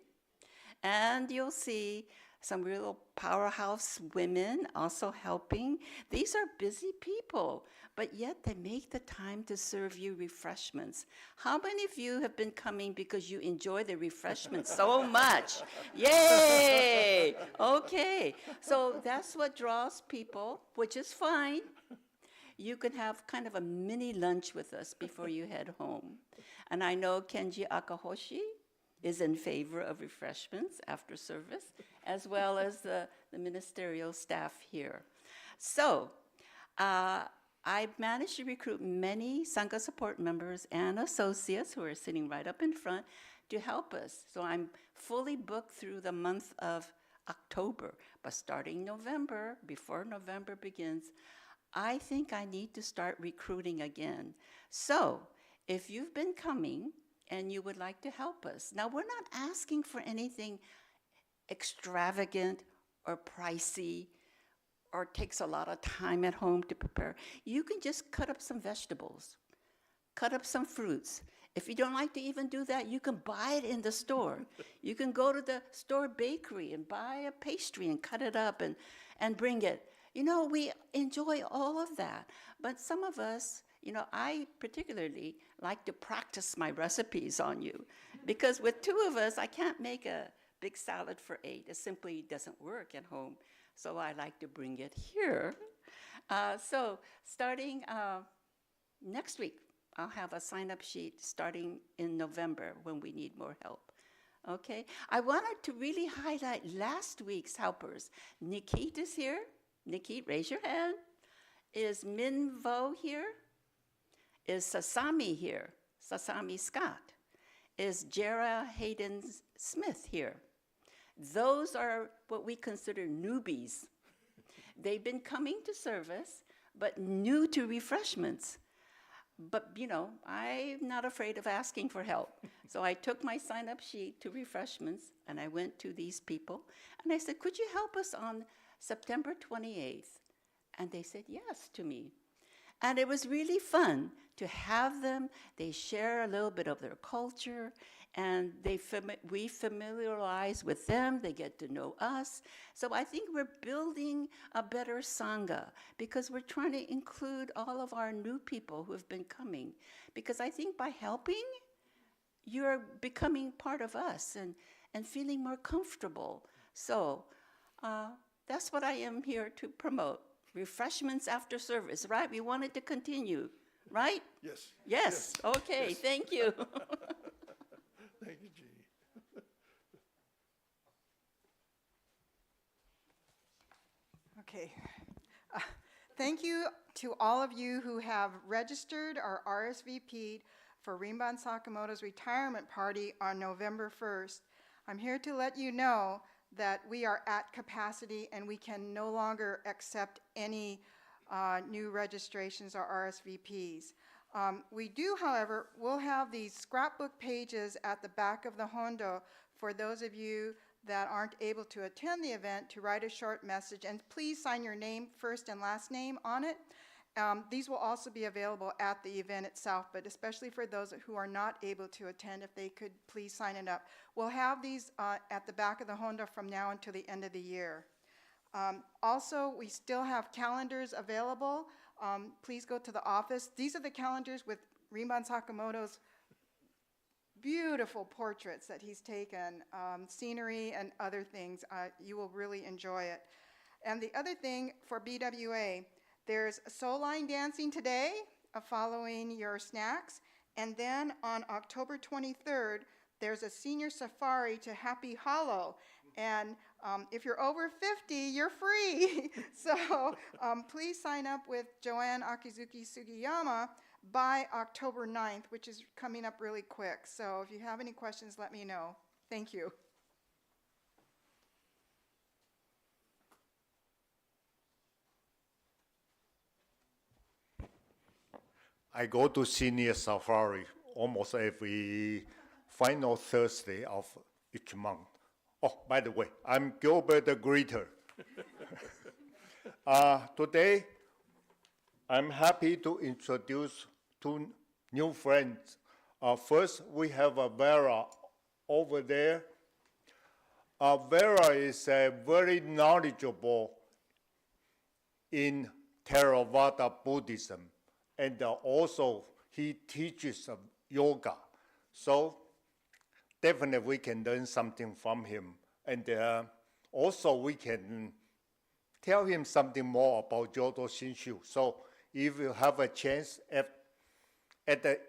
and you'll see some real powerhouse women also helping. These are busy people, but yet they make the time to serve you refreshments. How many of you have been coming because you enjoy the refreshments so much? Yay! Okay, so that's what draws people, which is fine. You can have kind of a mini lunch with us before you head home. And I know Kenji Akahoshi is in favor of refreshments after service, as well as the ministerial staff here. So I've managed to recruit many Sangha Support members and associates who are sitting right up in front to help us. So I'm fully booked through the month of October, but starting November, before November begins, I think I need to start recruiting again. So if you've been coming and you would like to help us, now we're not asking for anything extravagant or pricey or takes a lot of time at home to prepare. You can just cut up some vegetables, cut up some fruits. If you don't like to even do that, you can buy it in the store. You can go to the store bakery and buy a pastry and cut it up and bring it. You know, we enjoy all of that. But some of us, you know, I particularly like to practice my recipes on you because with two of us, I can't make a big salad for 8. It simply doesn't work at home. So I like to bring it here. So starting next week, I'll have a sign-up sheet starting in November when we need more help. Okay? I wanted to really highlight last week's helpers. Nikit is here. Nikit, raise your hand. Is Min Vo here? Is Sasami here? Sasami Scott? Is Jera Hayden Smith here? Those are what we consider newbies. They've been coming to service, but new to refreshments. But, you know, I'm not afraid of asking for help. So I took my sign-up sheet to refreshments, and I went to these people, and I said, could you help us on September 28th? And they said yes to me. And it was really fun to have them. They share a little bit of their culture, and we familiarize with them. They get to know us. So I think we're building a better Sangha because we're trying to include all of our new people who have been coming. Because I think by helping, you're becoming part of us. and feeling more comfortable. So that's what I am here to promote. Refreshments after service, right? We wanted to continue, right? Yes. Yes, okay, Yes. thank you. Thank you, Jeannie. Okay. Thank you to all of you who have registered or RSVP'd for Rinban Sakamoto's retirement party on November 1st. I'm here to let you know that we are at capacity and we can no longer accept any new registrations or RSVPs. We do, however, we'll have these scrapbook pages at the back of the Hondo for those of you that aren't able to attend the event to write a short message, and please sign your name, first and last name on it. These will also be available at the event itself, but especially for those who are not able to attend, if they could please sign it up. We'll have these at the back of the Honda from now until the end of the year. Also, we still have calendars available. Please go to the office. These are the calendars with Rinban Sakamoto's beautiful portraits that he's taken, scenery and other things. You will really enjoy it. And the other thing for BWA, there's soul line dancing today following your snacks. And then on October 23rd, there's a senior safari to Happy Hollow. And if you're over 50, you're free. So please sign up with Joanne Akizuki Sugiyama by October 9th, which is coming up really quick. So if you have any questions, let me know. Thank you. I go to senior safari almost every final Thursday of each month. Oh, by the way, I'm Gilbert the Greeter. Today, I'm happy to introduce two new friends. First, we have Vera over there. Vera is very knowledgeable in Theravada Buddhism, and also he teaches yoga. So definitely we can learn something from him. And also we can tell him something more about Jodo Shinshu. So if you have a chance at the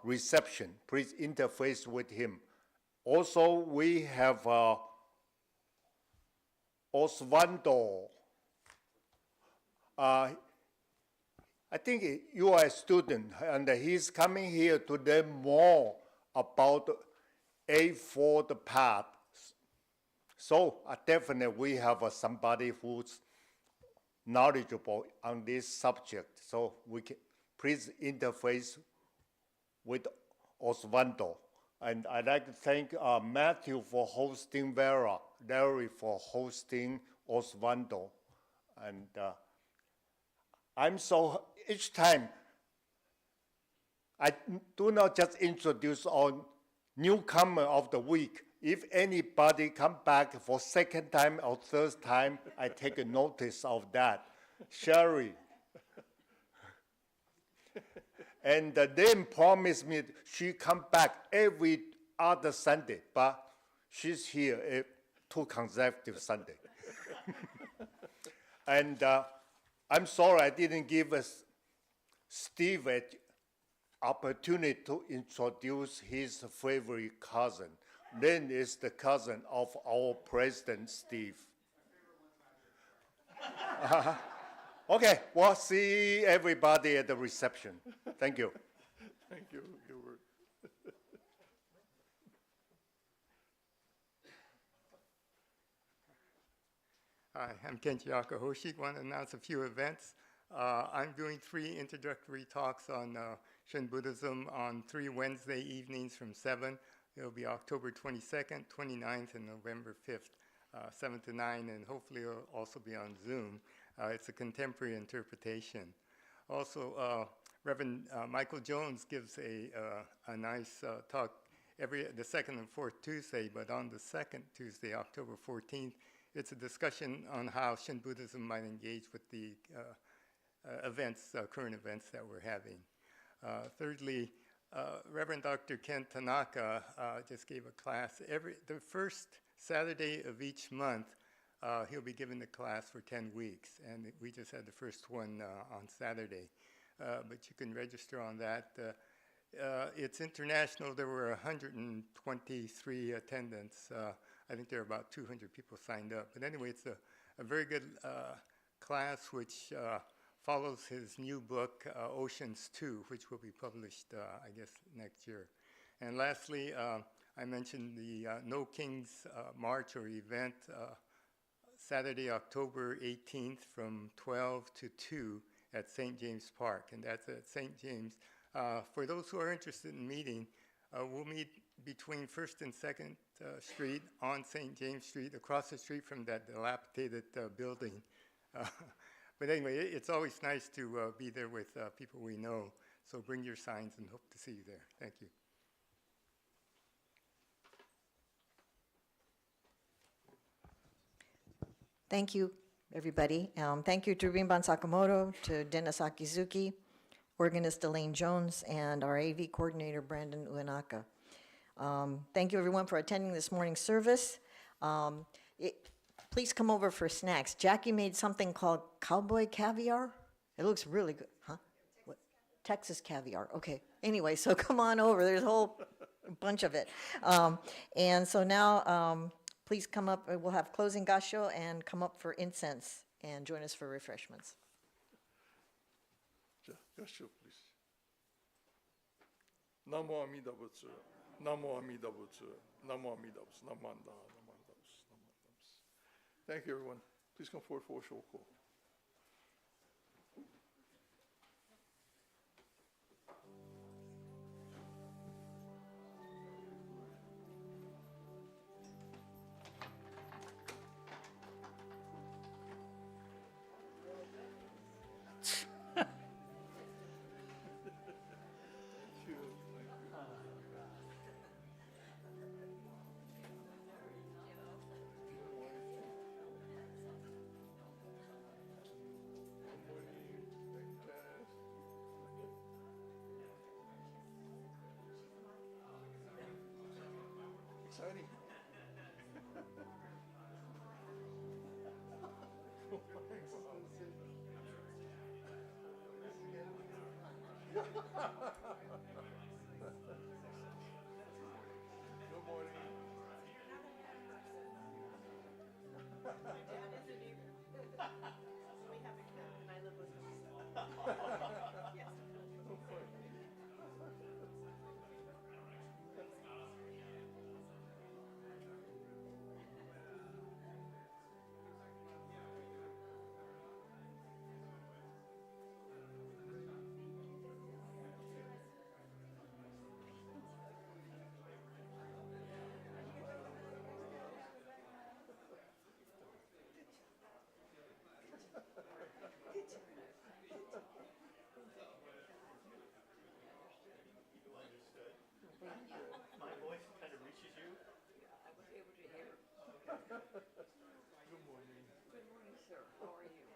reception, please interface with him. Also, we have Osvaldo. I think you are a student, and he's coming here to learn more about A4 path. So definitely we have somebody who's knowledgeable on this subject. So we can please interface with Osvaldo. And I'd like to thank Matthew for hosting Vera, Larry for hosting Osvaldo. And each time, I do not just introduce our newcomer of the week. If anybody come back for second time or third time, I take a notice of that. Sherry. And then promised me she come back every other Sunday, but she's here 2 consecutive Sundays. And I'm sorry I didn't give Steve an opportunity to introduce his favorite cousin. Lynn is the cousin of our president, Steve. Okay, we'll see everybody at the reception. Thank you. Thank you, Gilbert. Hi, I'm Kenji Akahoshi. Want to announce a few events. I'm doing 3 introductory talks on Shin Buddhism on 3 Wednesday evenings from 7. It'll be October 22nd, 29th, and November 5th, 7 to 9, and hopefully it'll also be on Zoom. It's a contemporary interpretation. Also, Reverend Michael Jones gives a nice talk the second and fourth Tuesday, but on the second Tuesday, October 14th, it's a discussion on how Shin Buddhism might engage with the current events that we're having. Thirdly, Reverend Dr. Ken Tanaka just gave a class. The first Saturday of each month, he'll be giving the class for 10 weeks, and we just had the first one on Saturday. But you can register on that. It's international. There were 123 attendants. I think there are about 200 people signed up. But anyway, it's a very good class which follows his new book, Oceans II, which will be published, I guess, next year. And lastly, I mentioned the No Kings March or event, Saturday, October 18th from 12 to 2 at St. James Park, and that's at St. James. For those who are interested in meeting, we'll meet between 1st and 2nd Street on St. James Street, across the street from that dilapidated building. But anyway, it's always nice to be there with people we know, so bring your signs and hope to see you there. Thank you. Thank you, everybody. Thank you to Rinban Sakamoto, to Dennis Akizuki, Organist Elaine Jones, and our AV coordinator, Brandon Uenaka. Thank you, everyone, for attending this morning's service. Please come over for snacks. Jackie made something called cowboy caviar. It looks really good, huh? What? Texas caviar, okay. Anyway, so come on over. There's a whole bunch of it. And so now, please come up. We'll have closing gassho and come up for incense and join us for refreshments. Gassho, please. Namo Amida Butsu. Namo Amida Butsu. Namo Amida Butsu. Namanda. Thank you, everyone. Please come forward for a shoko. Exciting. Good morning. My voice kind of reaches you. Good morning. Good morning, sir. How are you?